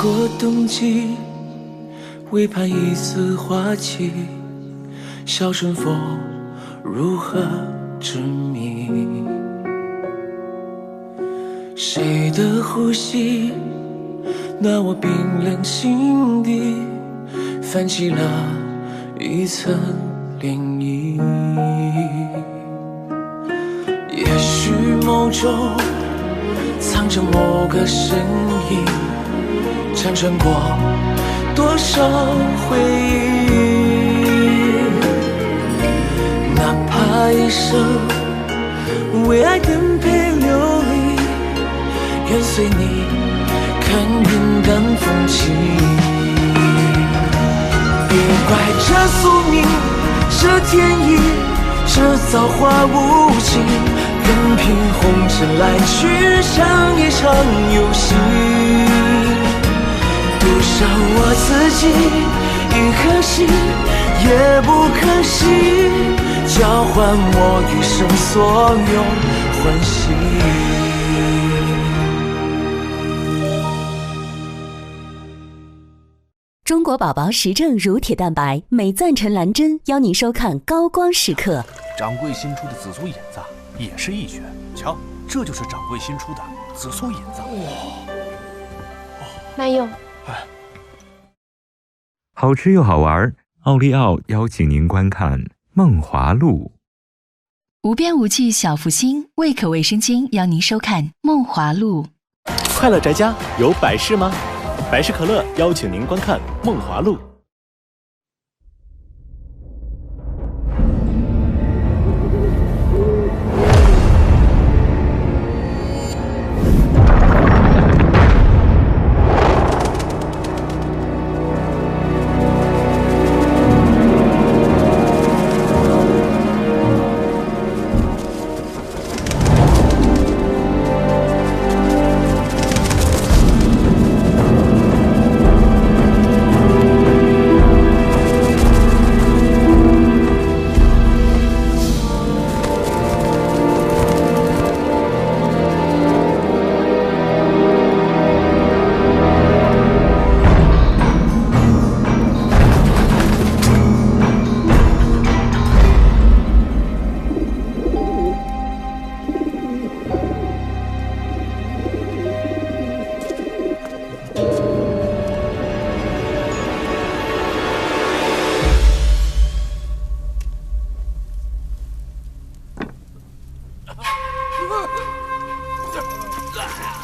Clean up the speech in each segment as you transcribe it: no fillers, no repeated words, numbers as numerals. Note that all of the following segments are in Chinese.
过冬季，唯盼一丝花期，笑声风如何执迷？谁的呼吸，暖我冰冷心底，泛起了一层涟漪。也许梦中藏着某个身影，辗转过多少回忆，哪怕一生为爱颠沛流离，愿随你看云淡风轻。别怪这宿命，这天意，这造化无情，任凭红尘来去，像一场游戏。多少我自己，一颗心也不可惜，交换我余生所有欢喜。中国宝宝实证乳铁蛋白，美赞臣蓝针邀您收看高光时刻。掌柜新出的紫苏引子也是一绝，瞧，这就是掌柜新出的紫苏引子。慢用。好吃又好玩，奥利奥邀请您观看《梦华录》。无边无际小福星胃口卫生巾邀您收看《梦华录》。快乐宅家有百事吗？百事可乐邀请您观看《梦华录》。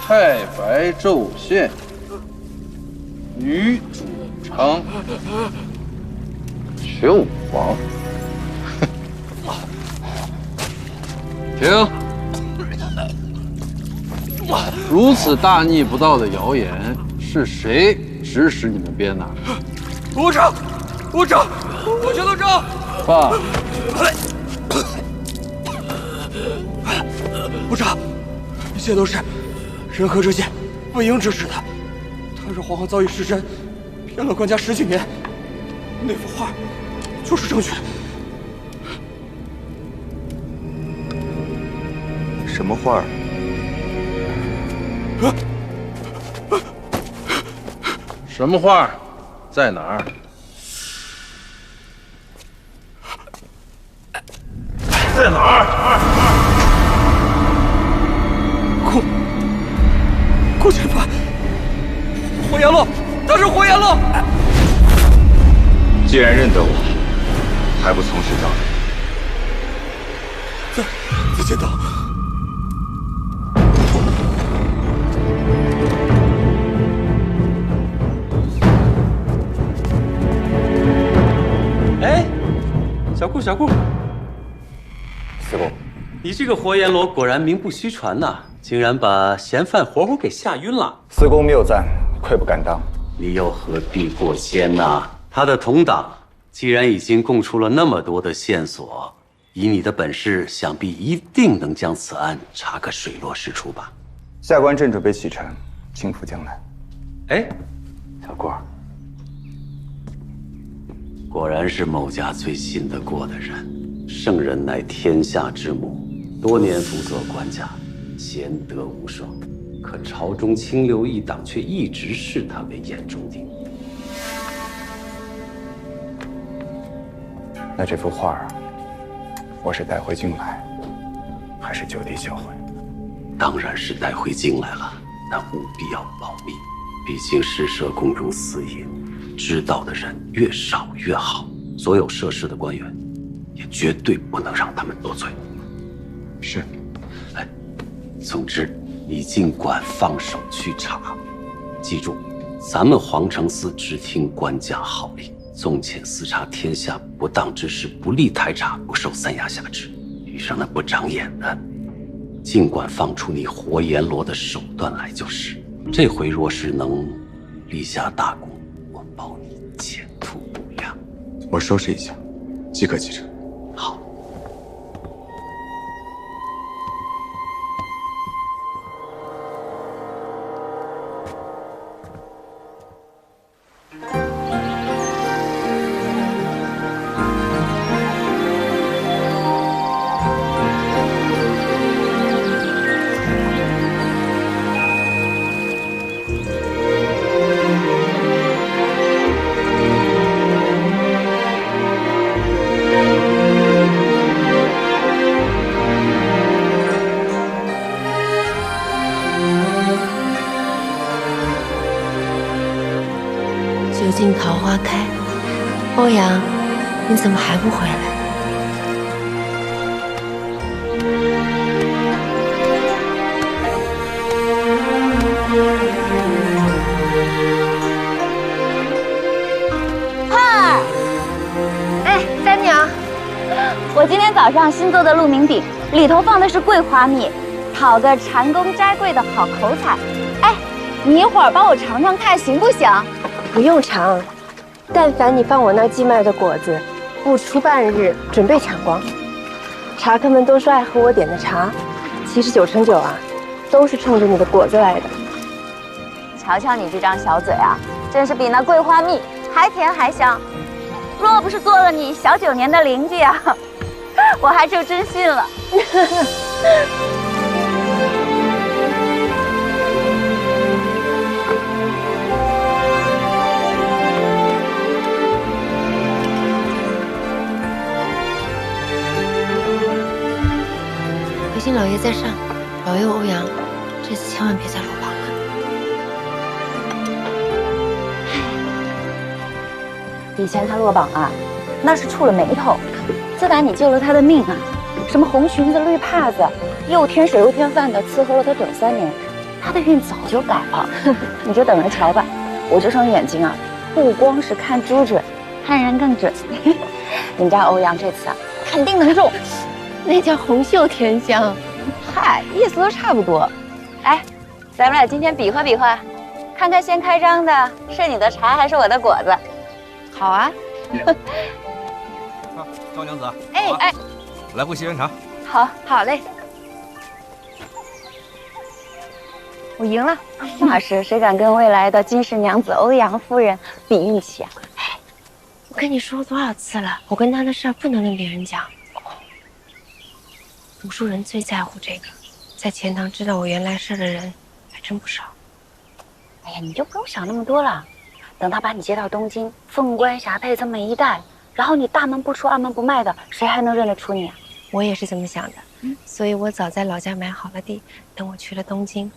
太白昼现，女主昌，糗王。停！如此大逆不道的谣言，是谁指使你们编的？部长，部长，我全都长。爸，部长，一切都是人和这些魏婴指使的。他让皇后早已失身，骗了官家10几年。那幅画就是证据。什么画？什么画？在哪儿？在哪儿？顾前辈，火焰落，他是火焰落。既然认得我，还不从实招再来？见到。哎，小顾，司公，你这个活阎罗果然名不虚传呐，竟然把嫌犯活活给吓晕了。司公谬赞，愧不敢当。你又何必过谦呐？他的同党既然已经供出了那么多的线索，以你的本事，想必一定能将此案查个水落石出吧？下官正准备启程，轻赴江南。哎，小顾，果然是某家最信得过的人。圣人乃天下之母，多年辅佐官家，贤德无双。可朝中清流一党却一直视他为眼中钉。那这幅画儿，我是带回京来，还是就地销毁？当然是带回京来了，但务必要保密。毕竟诗社公众私隐，知道的人越少越好。所有涉事的官员，也绝对不能让他们多嘴。是。哎，总之，你尽管放手去查，记住，咱们皇城司只听官家号令，纵遣私查天下不当之事，不立台查，不受三衙下旨。遇上那不长眼的，尽管放出你活阎罗的手段来就是。这回若是能立下大功，我保你前途无量。我收拾一下，即刻启程。好。酒尽桃花开，欧阳，你怎么还不回来？盼儿，哎，三娘，我今天早上新做的鹿鸣饼，里头放的是桂花蜜，讨个蟾宫摘桂的好口彩。哎，你一会儿帮我尝尝看，行不行？不用尝，但凡你放我那儿寄卖的果子，不出半日准备抢光。茶客们都说爱喝我点的茶，其实9成9啊，都是冲着你的果子来的。瞧瞧你这张小嘴啊，真是比那桂花蜜还甜还香。若不是做了你小9年的邻居啊，我还就真信了。回信老爷在上，保佑欧阳，这次千万别再落榜了。以前他落榜啊，那是触了霉头。自打你救了他的命啊，什么红裙子、绿帕子，又添水又添饭的伺候了他整3年，他的运早就改了。你就等着瞧吧，我这双眼睛啊，不光是看猪准，看人更准。你们家欧阳这次啊，肯定能中。那叫红袖添香。嗨，意思都差不多。哎，咱们俩今天比划比划，看看先开张的是你的茶还是我的果子。好啊。赵娘子，哎哎，来壶西园茶。好，好嘞。我赢了，那是谁敢跟未来的金氏娘子欧阳夫人比运气啊？哎，我跟你说多少次了，我跟他的事儿不能跟别人讲。读书人最在乎这个，在钱塘知道我原来事的人还真不少。哎呀，你就不用想那么多了，等他把你接到东京，凤冠霞帔这么一带，然后你大门不出二门不迈的，谁还能认得出你啊？我也是这么想的，所以我早在老家买好了地，等我去了东京，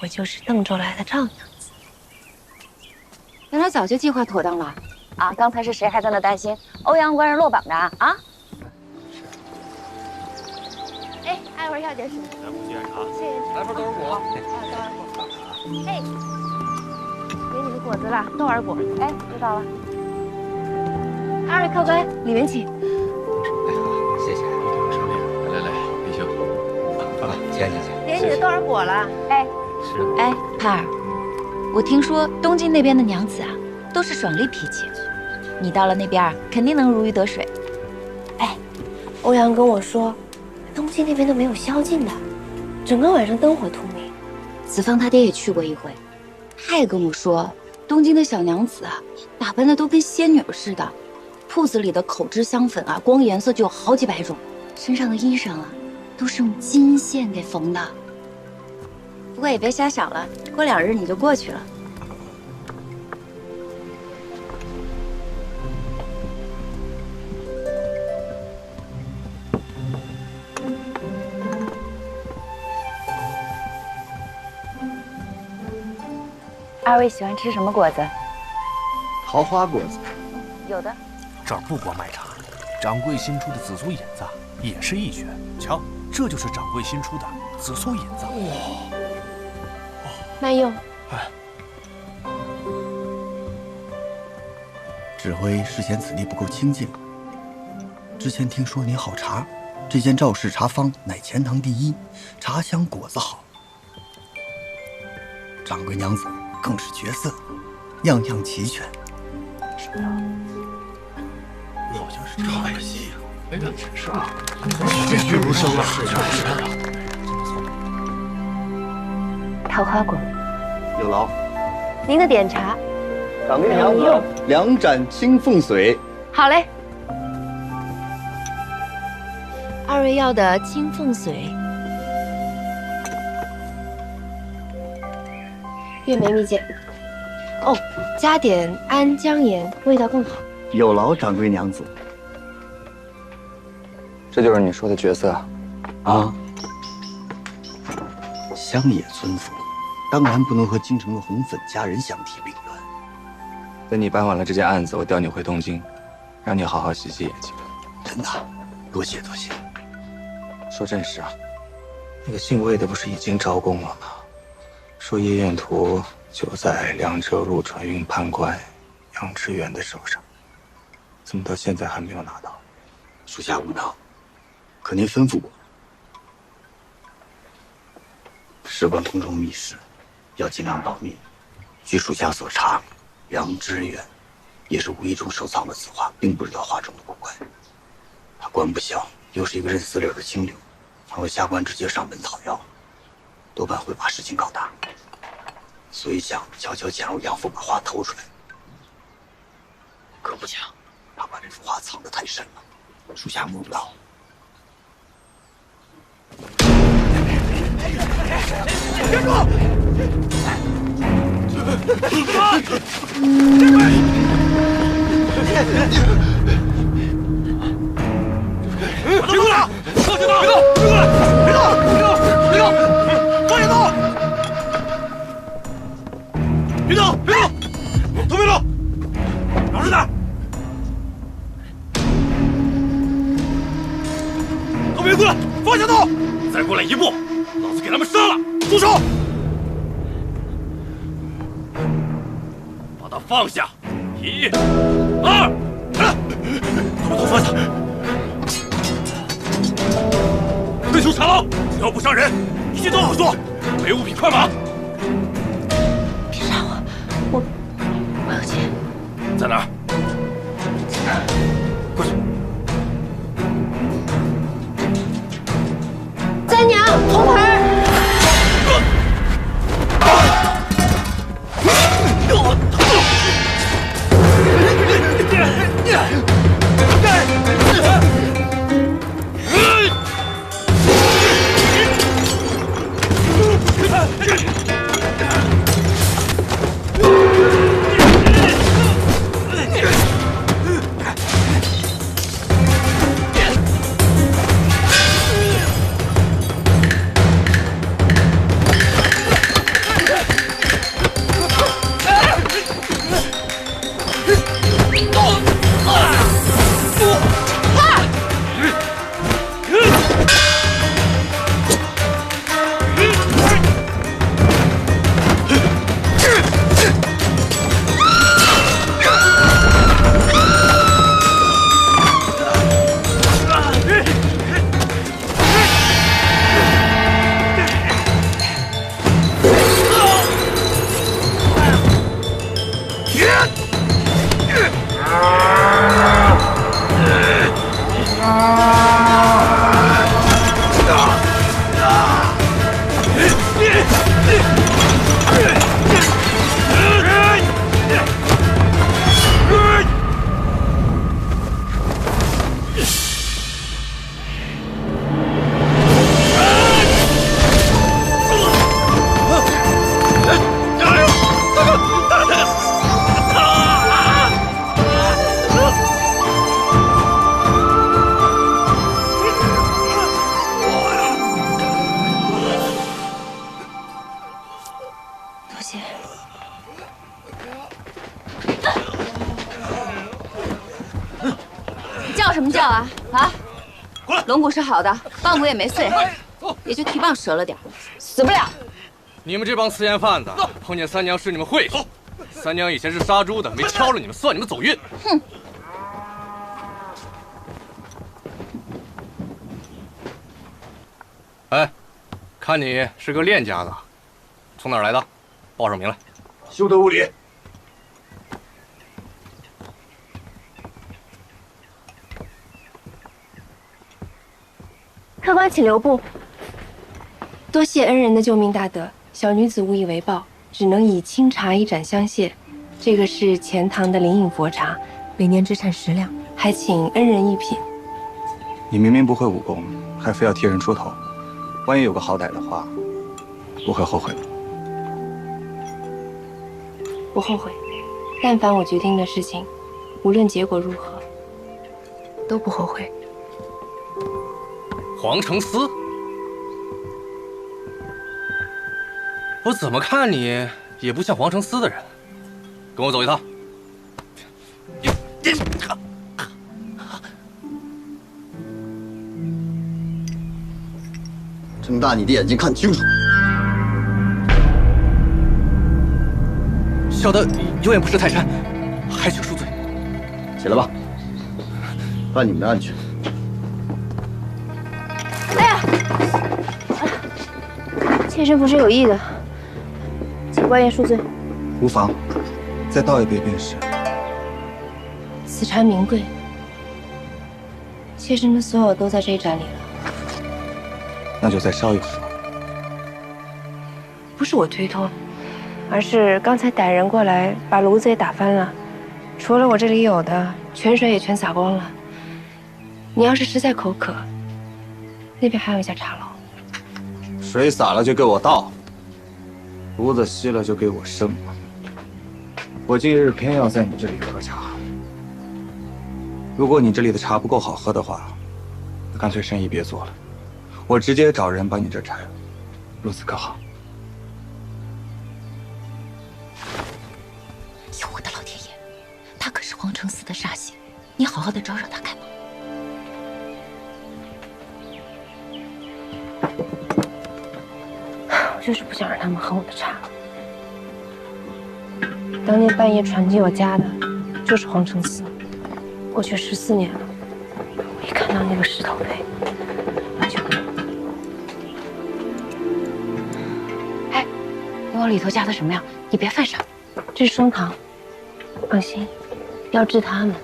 我就是邓州来的赵娘子。原来早就计划妥当了啊！刚才是谁还在那担心欧阳官人落榜的啊？哎，爱会儿药结石。来壶西园茶。谢谢。来份豆儿果。豆儿果。哎，给你的果子了，豆儿果。哎，知道了。2位客官，里面请。哎，好，谢谢。上面，来，弟兄。啊，行。给你的豆儿果了。哎，是。哎，盼儿，我听说东京那边的娘子啊，都是爽利脾气，你到了那边肯定能如鱼得水。哎，欧阳跟我说，东京那边都没有宵禁的，整个晚上灯火通明。子枫他爹也去过一回，他也跟我说，东京的小娘子啊，打扮的都跟仙女似的，铺子里的口脂香粉啊，光颜色就有好几百种，身上的衣裳啊，都是用金线给缝的。不过也别瞎想了，过2日你就过去了。二位喜欢吃什么果子？桃花果子。有的。这儿不光卖茶，掌柜新出的紫苏引子也是一绝。瞧，这就是掌柜新出的紫苏引子。慢用。指挥是嫌此地不够清静。之前听说你好茶，这间赵氏茶坊乃钱塘第一，茶香果子好。掌柜娘子更是绝色，样样齐全。是啊，好像是唱的戏呀。哎呀，是啊，栩栩如生啊！桃花果。有劳。您的点茶。掌柜娘子，2盏清凤水。好嘞。2位要的清凤水。月梅蜜饯。哦，加点安姜盐，味道更好。有劳掌柜娘子。这就是你说的角色啊？乡野村夫，当然不能和京城的红粉佳人相提并论。等你办完了这件案子，我调你回东京，让你好好洗洗眼睛。真的，多谢多谢。说正事啊，那个姓魏的不是已经招供了吗？说夜宴图就在凉州路船运判官杨致远的手上，怎么到现在还没有拿到？属下无能，可您吩咐过，事关宫中密事，要尽量保密。据属下所查，杨致远也是无意中收藏了此画，并不知道画中的古怪。他官不小，又是一个认死理的清流，若下官直接上门讨要，多半会把事情搞大。所以想悄悄潜入杨府，把画偷出来。可不想，他把这幅画藏得太深了，属下摸不到。站住！别过来！放下刀！别动！别过来！别动！别动！别动！放下刀！别动！别动！都别动！老实点！都别过来！放下刀！再过来一步，老子给他们杀了！住手！把他放下！1、2，把头放下！退出茶楼，只要不伤人，一切都好说。没物品快马！别杀我，我有钱。在哪儿？过去。三娘，红牌！啊啊！过来，龙骨是好的，棒骨也没碎，也就蹄膀折了点，死不了。你们这帮私盐贩子，碰见三娘是你们晦气。三娘以前是杀猪的，没敲了你们，算你们走运。哼！哎，看你是个练家子，从哪儿来的？报上名来。休得无礼！客官请留步。多谢恩人的救命大德，小女子无以为报，只能以清茶一盏相谢。这个是钱塘的灵隐佛茶，每年只产10两，还请恩人一品。你明明不会武功，还非要替人出头，万一有个好歹的话，不会后悔吗？不后悔，但凡我决定的事情，无论结果如何，都不后悔。黄承思，我怎么看你也不像黄承思的人。跟我走一趟。睁大你的眼睛看清楚！小的有眼不识泰山，还请恕罪。起来吧，办你们的案去。哎呀！妾身不是有意的，请官爷恕罪。无妨，再倒一杯便是。此茶名贵，妾身的所有都在这一盏里了。那就再烧一壶。不是我推脱，而是刚才歹人过来把炉子也打翻了，除了我这里有的，泉水也全洒光了。你要是实在口渴，那边还有一家茶楼。水洒了就给我倒，炉子熄了就给我生。我今日偏要在你这里喝茶。如果你这里的茶不够好喝的话，那干脆生意别做了，我直接找人把你这拆了，如此可好？有我的老天爷，他可是黄承思的煞星，你好好的招惹他干嘛？我就是不想让他们喝我的茶。当年半夜闯进我家的，就是黄承思。过去14年了，我一看到那个石头碑，我就……哎，你往里头加的什么呀？你别犯傻。这是双糖，放心，要治他们，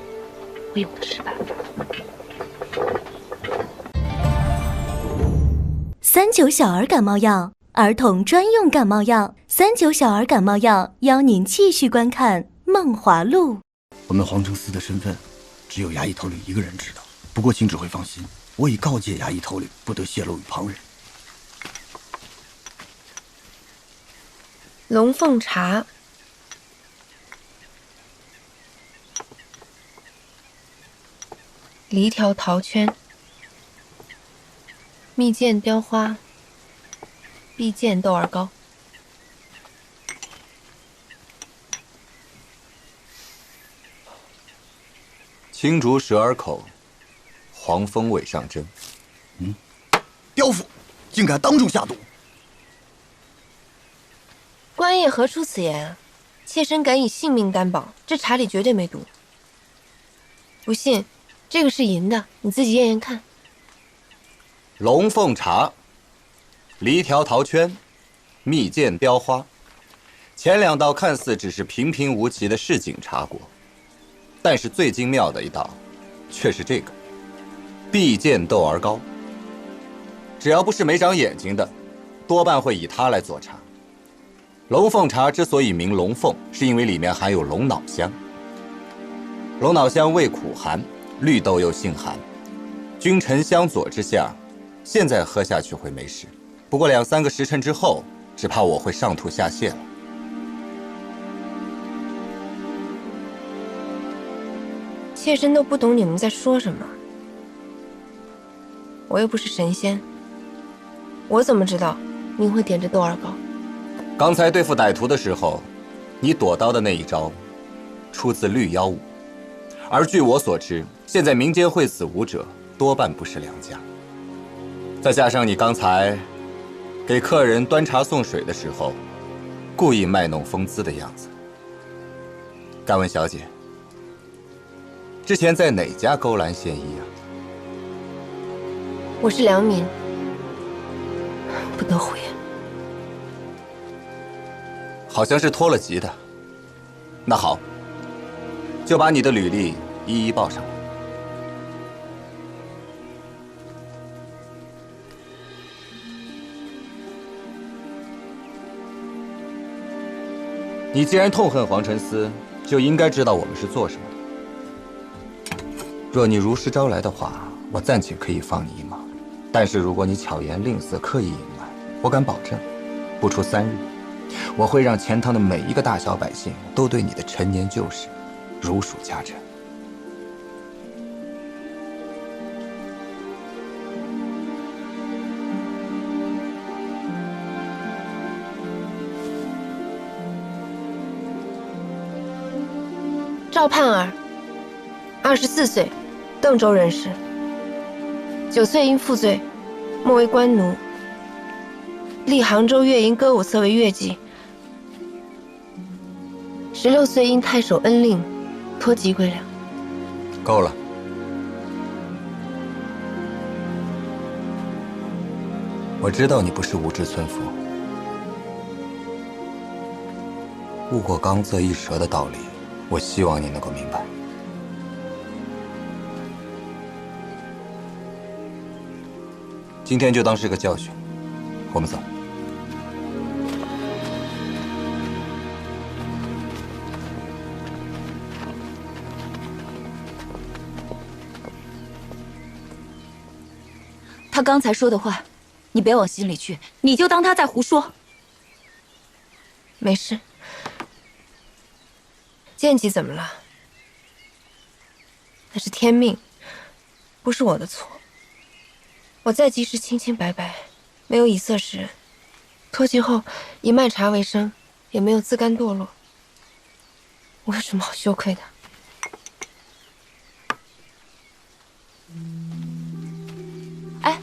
我有的是办法。39小儿感冒药，儿童专用感冒药。39小儿感冒药，邀您继续观看《梦华录》。我们黄承思的身份，只有衙役头领一个人知道。不过请指挥放心，我已告诫衙役头领，不得泄露于旁人。龙凤茶，梨条桃圈，蜜饯雕花，碧见豆儿糕。青竹蛇儿口，黄蜂尾上针。刁妇，竟敢当众下毒！官爷何出此言？妾身敢以性命担保，这茶里绝对没毒。不信，这个是银的，你自己验验看。龙凤茶，梨条桃圈，蜜饯雕花。前2道看似只是平平无奇的市井茶果，但是最精妙的一道，却是这个碧见豆儿糕。只要不是没长眼睛的，多半会以它来做茶。龙凤茶之所以名龙凤，是因为里面含有龙脑香。龙脑香味苦寒，绿豆又性寒，君臣相佐之下，现在喝下去会没事，不过2、3个时辰之后，只怕我会上吐下泻了。妾身都不懂你们在说什么。我又不是神仙，我怎么知道您会点这豆儿糕？刚才对付歹徒的时候，你躲刀的那一招，出自绿妖舞。而据我所知，现在民间会死武者多半不是良家，再加上你刚才给客人端茶送水的时候，故意卖弄风姿的样子，敢问小姐，之前在哪家勾栏献艺啊？我是良民，不得胡言。好像是脱了籍的。那好，就把你的履历一一报上来。你既然痛恨黄承思，就应该知道我们是做什么的。若你如实招来的话，我暂且可以放你一马；但是如果你巧言令色、刻意隐瞒，我敢保证，不出3日，我会让钱塘的每一个大小百姓都对你的陈年旧事如数家珍。赵盼儿，24岁，邓州人士。9岁因负罪，没为官奴，历杭州乐营歌舞社为乐伎。16岁因太守恩令，脱籍归两。够了。我知道你不是无知村夫，误过刚仄一舌的道理，我希望你能够明白。今天就当是个教训，我们走。他刚才说的话，你别往心里去，你就当他在胡说。没事。剑姬怎么了？那是天命，不是我的错。我在即时清清白白，没有以色示人。脱籍后以卖茶为生，也没有自甘堕落。我有什么好羞愧的？哎，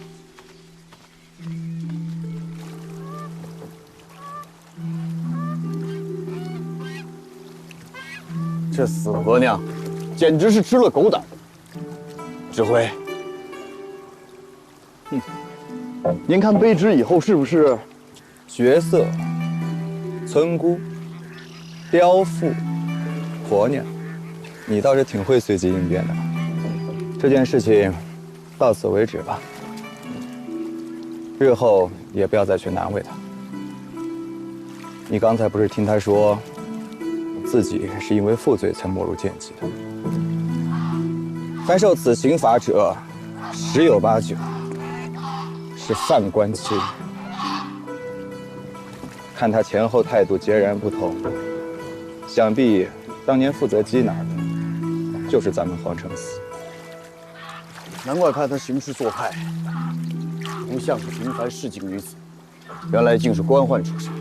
这死婆娘，简直是吃了狗胆！指挥，您看卑职以后是不是绝色、村姑、刁妇、婆娘？你倒是挺会随机应变的。这件事情到此为止吧，日后也不要再去难为他。你刚才不是听他说，自己是因为负罪才没入剑籍的？凡受此刑罚者，10有8九是犯官欺人。看他前后态度截然不同，想必当年负责缉拿的就是咱们黄承思。难怪看他行事做派，不像是平凡市井女子，原来竟是官宦出身。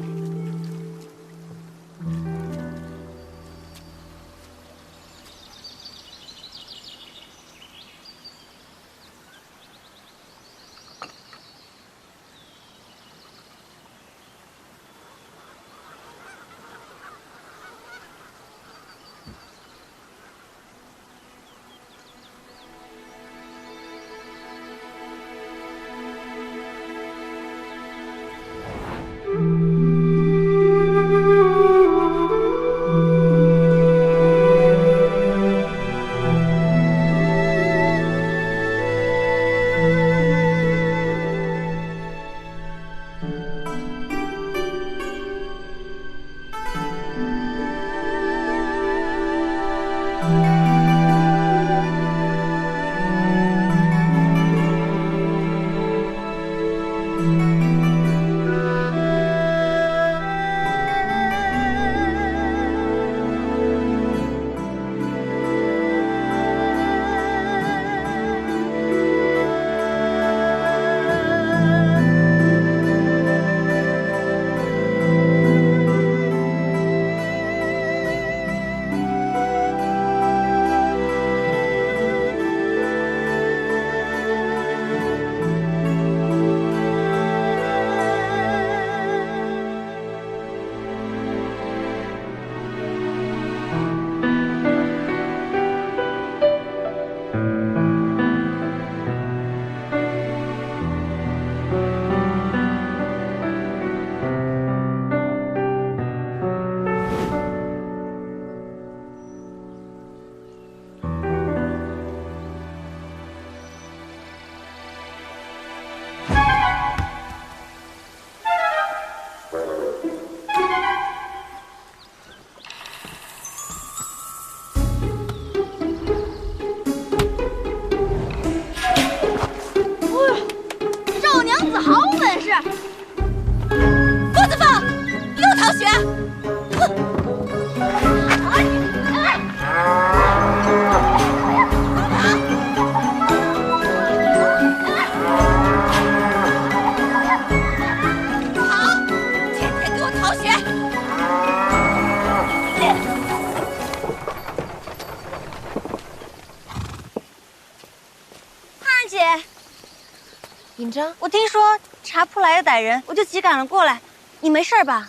尹章，我听说茶铺来的歹人，我就急赶了过来。你没事吧？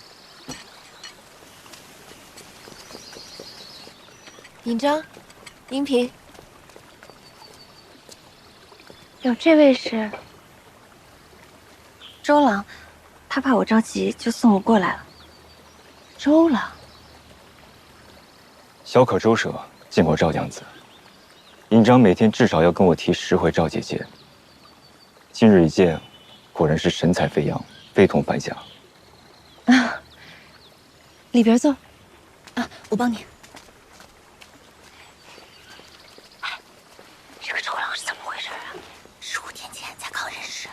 尹章，银萍，有这位是周郎，他怕我着急，就送我过来了。周郎，小可周舍见过赵娘子。尹章每天至少要跟我提10回赵姐姐。今日一见，果然是神采飞扬，非同凡响。啊，里边坐。啊，我帮你。这个周郎是怎么回事啊？15天前才刚认识。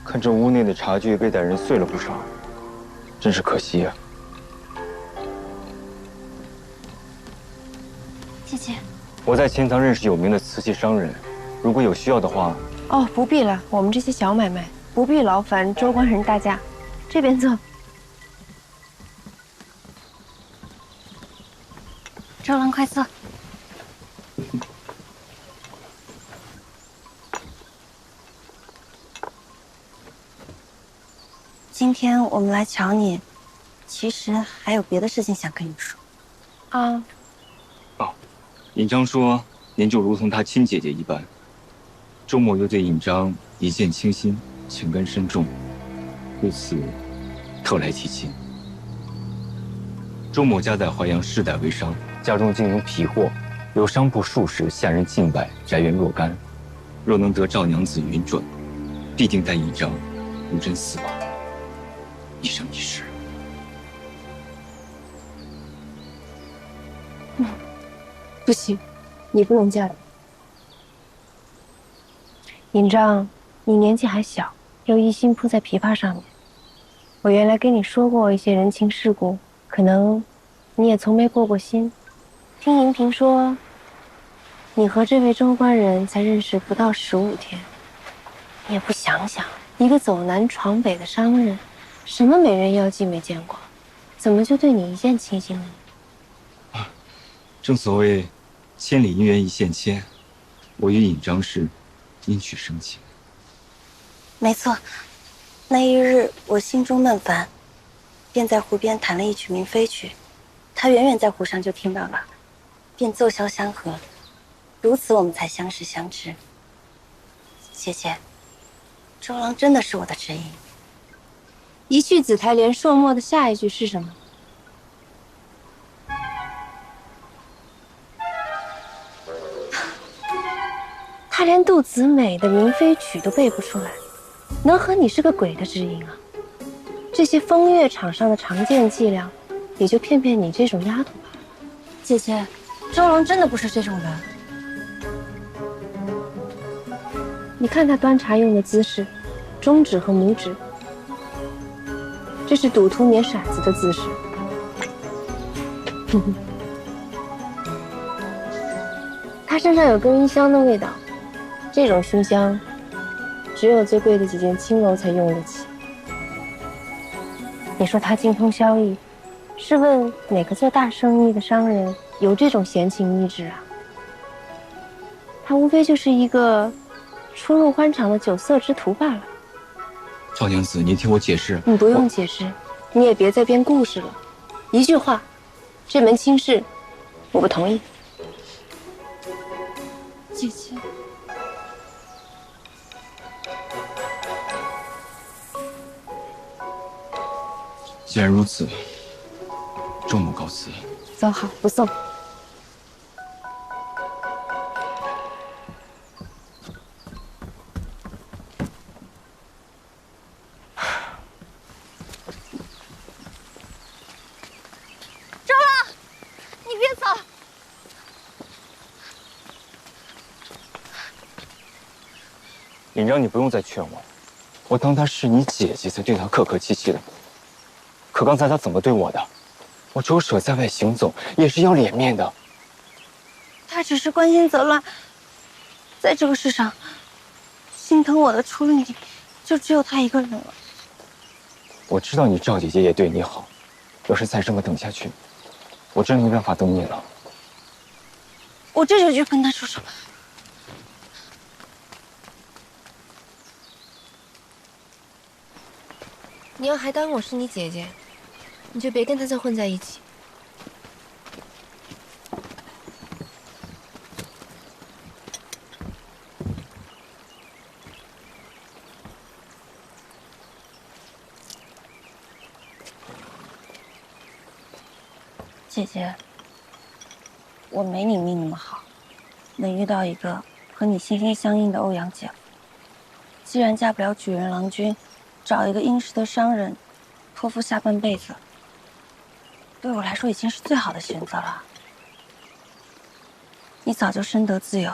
看这屋内的茶具被歹人碎了不少，真是可惜呀。姐姐，我在钱塘认识有名的瓷器商人，如果有需要的话。哦，不必了，我们这些小买卖不必劳烦周官人大驾，这边坐。周郎，快坐。今天我们来瞧你，其实还有别的事情想跟你说。啊。哦，尹章说您就如同他亲姐姐一般。周某又对尹章一见倾心，情根深重，故此特来提亲。周某家在淮阳世代为商，家中经营皮货，有商铺数十，下人近百，宅院若干。若能得赵娘子允准，必定待尹章如珍似宝，一生一世。不行，你不能嫁人。尹章，你年纪还小，又一心扑在琵琶上面。我原来跟你说过一些人情世故，可能你也从没过过心。听银萍说，你和这位周官人才认识不到15天，你也不想想，一个走南闯北的商人，什么美人妖姬没见过，怎么就对你一见倾心了呢？正所谓千里姻缘一线牵，我与尹章是因曲生情。没错，那一日我心中闷烦，便在湖边弹了一曲明妃曲，他远远在湖上就听到了，便奏箫相和，如此我们才相识相知。姐姐，周郎真的是我的知音。一去紫台连朔漠的下一句是什么？他连杜子美的明妃曲都背不出来，能和你是个鬼的知音啊！这些风月场上的常见伎俩，也就骗骗你这种丫头吧。姐姐，周郎真的不是这种人。你看他端茶用的姿势，中指和拇指，这是赌徒捻骰子的姿势。他身上有根衣香的味道，这种熏香，只有最贵的几间青楼才用得起。你说他精通萧艺，试问哪个做大生意的商人有这种闲情逸致啊？他无非就是一个出入欢场的酒色之徒罢了。赵娘子，您听我解释。你不用解释，你也别再编故事了。一句话，这门亲事，我不同意。姐姐，既然如此，周某告辞。走好，不送。周郎，你别走。尹章，你不用再劝我，我当她是你姐姐才对她客客气气的。可刚才她怎么对我的？我周舍在外行走也是要脸面的。他只是关心则乱，在这个世上，心疼我的除了你，就只有他一个人了。我知道你赵姐姐也对你好，要是再这么等下去，我真没办法等你了。我这就去跟他说说。你要还当我是你姐姐，你就别跟他再混在一起。姐姐，我没你命那么好，能遇到一个和你心心相印的欧阳姐。既然嫁不了举人郎君，找一个殷实的商人，托付下半辈子，对我来说已经是最好的选择了。你早就深得自由，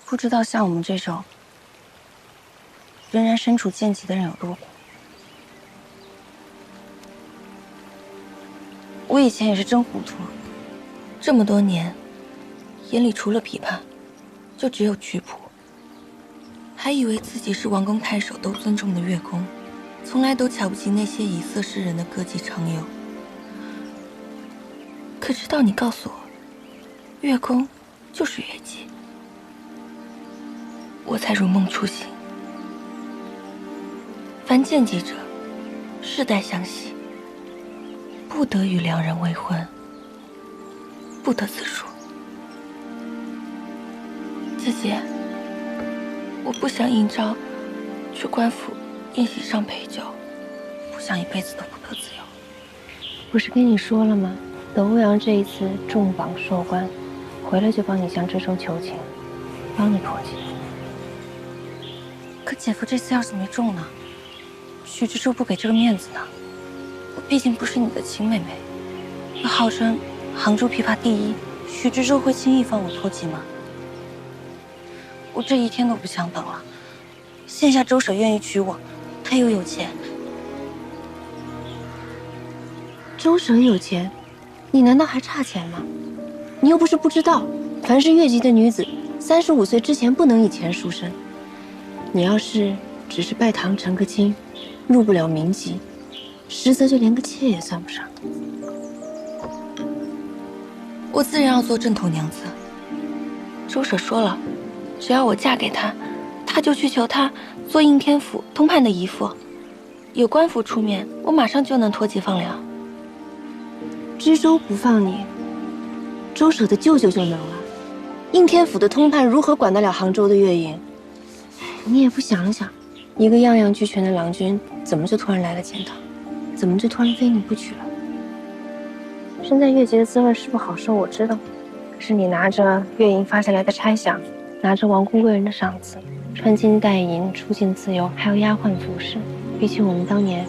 不知道像我们这种仍然身处贱籍的人有多苦。我以前也是真糊涂，这么多年，眼里除了琵琶，就只有曲谱。还以为自己是王公太守都尊重的乐工，从来都瞧不起那些以色示人的歌妓常友。可直到你告诉我，乐工就是乐妓，我才如梦初醒。凡贱籍者，世代相袭，不得与良人为婚，不得自赎。姐姐，我不想应召去官府宴席上陪酒，不想一辈子都不得自由。不是跟你说了吗？等欧阳这一次中榜授官，回来就帮你向知州求情，帮你脱籍。可姐夫这次要是没中呢？许知州不给这个面子呢。我毕竟不是你的亲妹妹，要号称杭州琵琶第一，许知州会轻易放我脱籍吗？我这一天都不想等了。现下周舍愿意娶我，他又有钱。周舍有钱，你难道还差钱吗？你又不是不知道，凡是越级的女子，35岁之前不能以钱赎身。你要是只是拜堂成个亲，入不了名籍，实则就连个妾也算不上。我自然要做正头娘子。周舍说了，只要我嫁给他，他就去求他做应天府通判的姨父，有官府出面，我马上就能脱籍放粮。知州不放你，周舍的舅舅就能了。应天府的通判如何管得了杭州的乐营？你也不想想，一个样样俱全的郎君，怎么就突然来了钱塘？怎么就突然非你不娶了？身在越级的滋味是不好受，我知道。可是你拿着乐营发下来的差饷，拿着王公贵人的赏赐，穿金戴银，出境自由，还有丫鬟服侍，比起我们当年，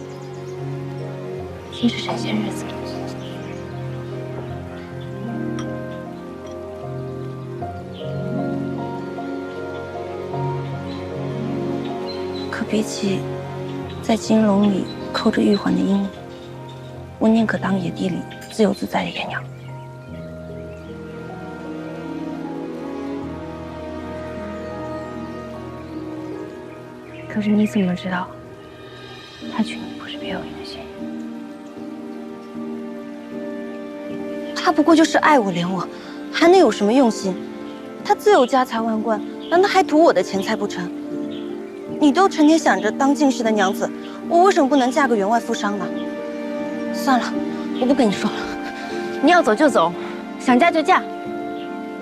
真是神仙日子了。可比起在金笼里扣着玉环的鹦鹉，我宁可当野地里自由自在的野鸟。可是你怎么知道，他娶你不是别有用心？他不过就是爱我怜我，还能有什么用心？他自有家财万贯，难道还图我的钱财不成？你都成天想着当进士的娘子，我为什么不能嫁个员外富商呢？算了，我不跟你说了。你要走就走，想嫁就嫁。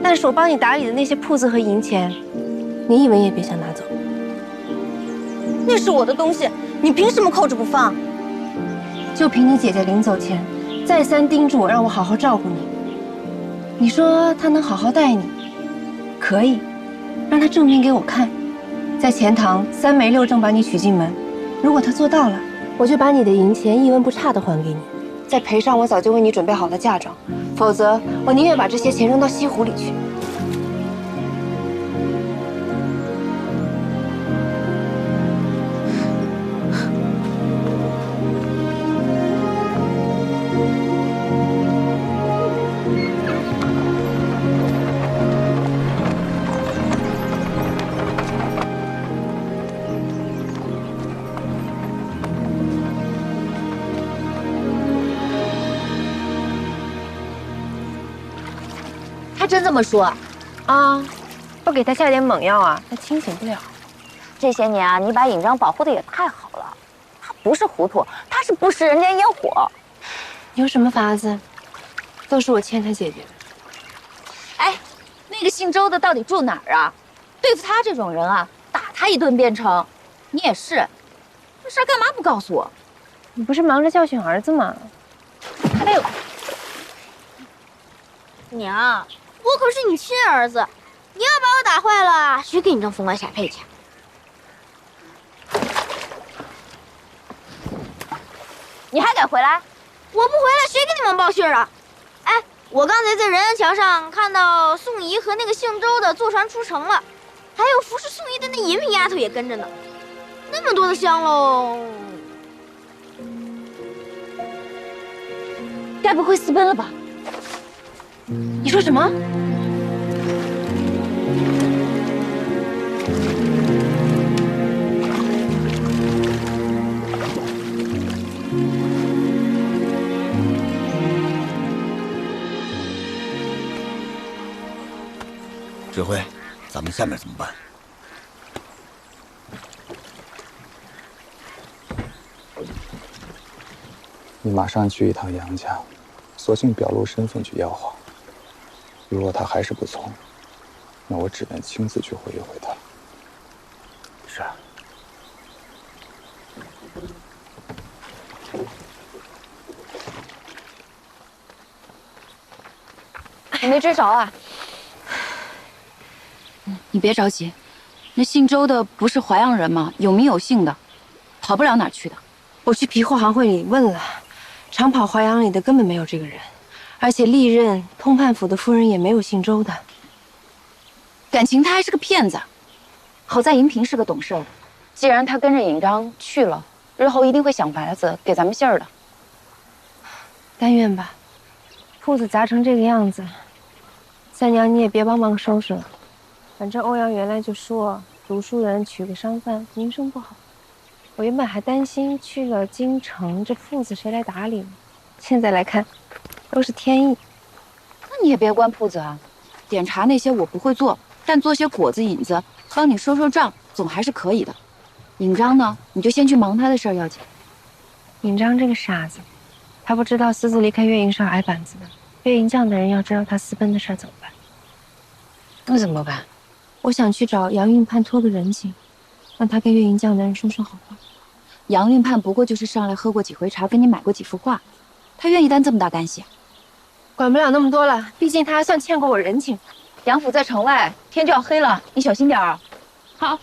但是我帮你打理的那些铺子和银钱，你以为也别想拿走。那是我的东西，你凭什么扣着不放？就凭你姐姐临走前再三叮嘱我，让我好好照顾你。你说她能好好待你，可以，让她证明给我看。在钱塘3媒6证把你娶进门，如果她做到了，我就把你的银钱一文不差的还给你，再赔上我早就为你准备好的嫁妆。否则，我宁愿把这些钱扔到西湖里去。他真这么说？啊，不给他下点猛药啊，他清醒不了。这些年啊，你把尹章保护的也太好了。他不是糊涂，他是不食人间烟火。有什么法子？都是我欠他解决的。哎，那个姓周的到底住哪儿啊？对付他这种人啊，打他一顿便成。你也是，这事儿干嘛不告诉我？你不是忙着教训儿子吗？哎呦，娘，我可是你亲儿子，你要把我打坏了，谁给你当风来傻配去？你还敢回来？我不回来，谁给你们报信啊？哎，我刚才在人安桥上看到宋姨和那个姓周的坐船出城了，还有服侍宋姨的那银屏丫头也跟着呢，那么多的香喽，该不会私奔了吧？你说什么？指挥，咱们下面怎么办？你马上去一趟杨家，索性表露身份去要话。如果他还是不从，那我只能亲自去会一会他。是。你没追着啊？你别着急，那姓周的不是淮阳人吗？有名有姓的，跑不了哪儿去的。我去皮货行会里问了，长跑淮阳里的根本没有这个人，而且历任通判府的夫人也没有姓周的。感情他还是个骗子。好在银屏是个懂事的，既然他跟着尹章去了，日后一定会想法子给咱们信儿的。但愿吧。铺子砸成这个样子，三娘你也别帮忙收拾了。反正欧阳原来就说读书人娶个商贩名声不好，我原本还担心去了京城这铺子谁来打理呢，现在来看都是天意。那你也别关铺子啊，点茶那些我不会做，但做些果子引子帮你收收账总还是可以的。尹章呢，你就先去忙他的事儿要紧。尹章这个傻子，他不知道私自离开月营是要挨板子的。月营将的人要知道他私奔的事儿怎么办？那怎么办？我想去找杨运判托个人情，让他跟月营将的人说说好话。杨运判不过就是上来喝过几回茶，跟你买过几幅画，他愿意担这么大干系？管不了那么多了，毕竟他还算欠过我人情。杨府在城外，天就要黑了，你小心点儿。好。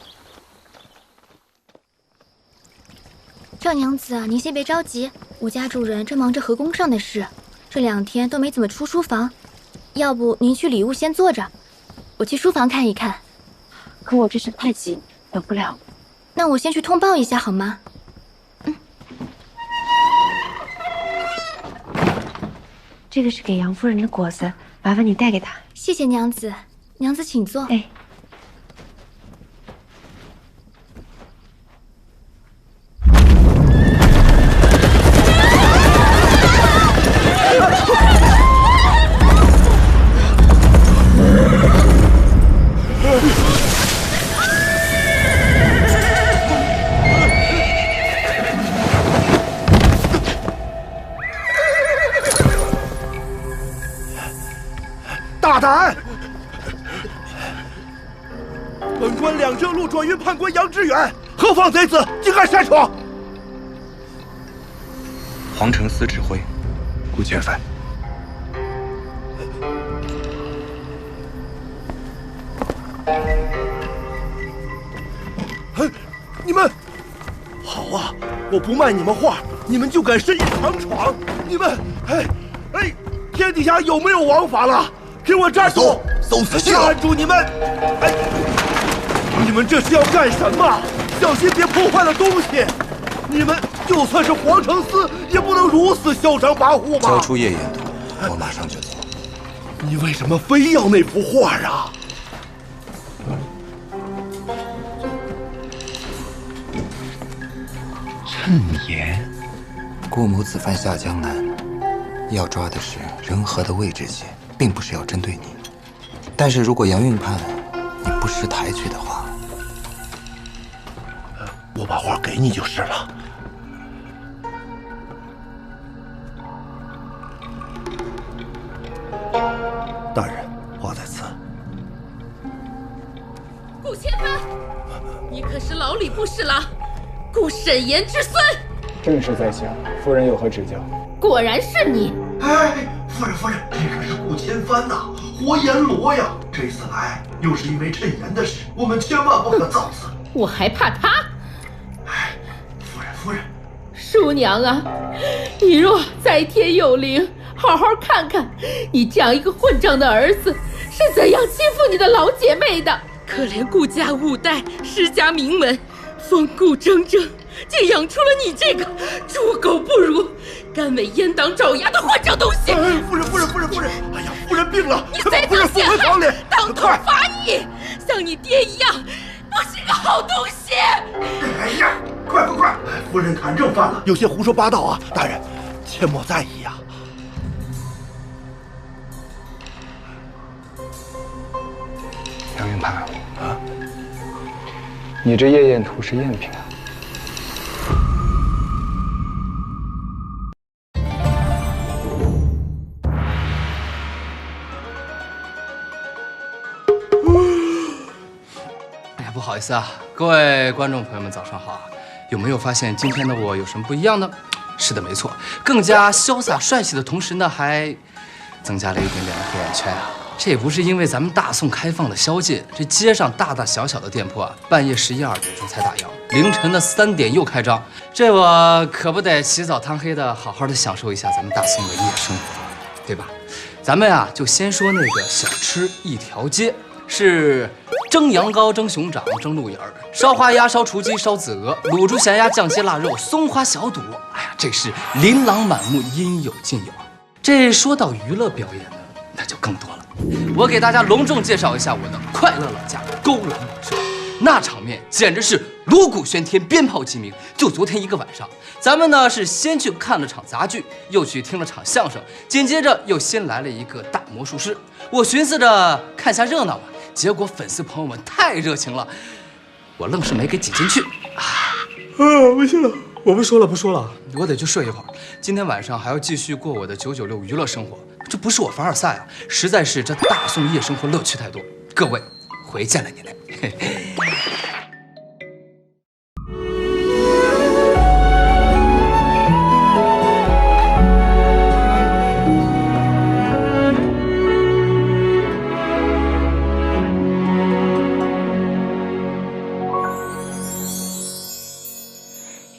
赵娘子，您先别着急，我家主人正忙着河宫上的事，这2天都没怎么出书房。要不您去里屋先坐着，我去书房看一看。可我这事太急，等不了。那我先去通报一下好吗？这个是给杨夫人的果子，麻烦你带给她。谢谢娘子，娘子请坐。哎。大胆！本官两浙路转运判官杨致远，何方贼子，竟敢擅闯！皇城司指挥，顾千帆。你们好啊！我不卖你们画，你们就敢深夜强闯！你们，天底下有没有王法了？给我站住！搜死！站住你们！你们这是要干什么？小心别破坏了东西！你们就算是皇城司，也不能如此嚣张跋扈吧？交出夜眼图，我马上就走。你为什么非要那幅画啊？谶言，顾某此番下江南，要抓的是人和的位置线，并不是要针对你。但是如果杨运判你不识抬举的话，我把花给你就是了。大人，花在此。顾千帆，你可是老礼部侍郎顾沈岩之孙。正事在下，夫人有何指教？果然是你。哎，夫人，这可是顾千帆呐，活阎罗呀！这次来又是因为谶言的事，我们千万不可造次。我还怕他？哎，夫人，叔娘啊，你若在天有灵，好好看看你这样一个混账的儿子是怎样欺负你的老姐妹的。可怜顾家5代世家名门，风骨铮铮，竟养出了你这个猪狗不如、甘为阉党爪牙的混账东西！哎，夫人！哎呀，夫人病了，你再夫人送回房里，当头发役，像你爹一样，不是个好东西！哎呀，快！夫人砍正犯了，有些胡说八道啊！大人，切莫在意啊。杨云判啊，你这夜宴图是赝品啊！哎呀，不好意思啊，各位观众朋友们，早上好！有没有发现今天的我有什么不一样呢？是的，没错，更加潇洒帅气的同时呢，还增加了一点点的黑眼圈啊。这也不是因为咱们大宋开放的宵禁，这街上大大小小的店铺啊，半夜11、2点钟才打烊，凌晨的3点又开张，这我可不得起早贪黑的好好的享受一下咱们大宋的夜生活，对吧？咱们啊，就先说那个小吃一条街，是蒸羊羔、蒸熊掌、蒸鹿眼儿，烧花鸭、烧雏鸡、烧子鹅，卤猪咸鸭、酱鸡腊肉、松花小肚。哎呀，这是琳琅满目，应有尽有啊！这说到娱乐表演呢，那就更多了。我给大家隆重介绍一下我的快乐老家勾栏马社，那场面简直是锣鼓喧天，鞭炮齐鸣。就昨天一个晚上，咱们呢是先去看了场杂剧，又去听了场相声，紧接着又先来了一个大魔术师。我寻思着看下热闹吧，结果粉丝朋友们太热情了，我愣是没给挤进去。不行了，我不说了，我得去睡一会儿。今天晚上还要继续过我的996娱乐生活，这不是我凡尔赛啊，实在是这大宋夜生活乐趣太多。各位，回见了你嘞。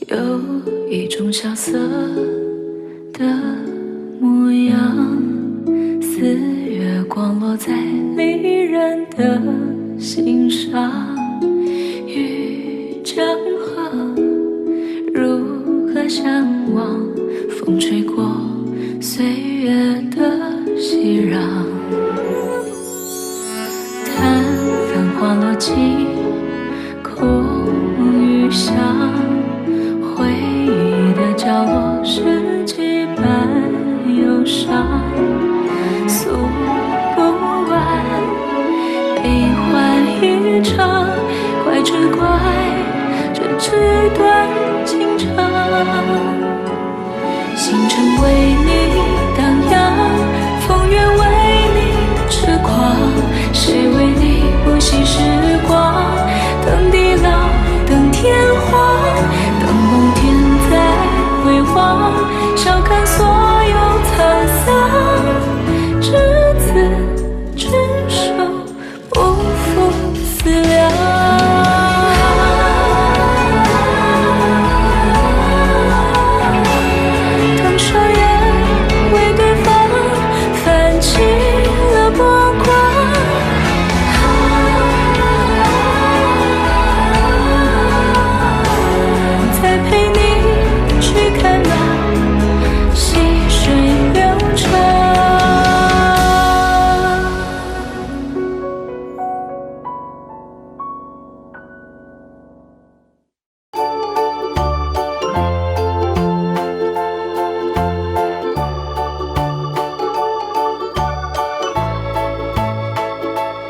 有一种萧瑟的模样，似月光落在离人的心上。与江河如何相望？风吹过岁月的熙攘，但繁花落尽，空余香。回忆的角落是几般忧伤，诉不完，悲欢一场，怪只怪这纸短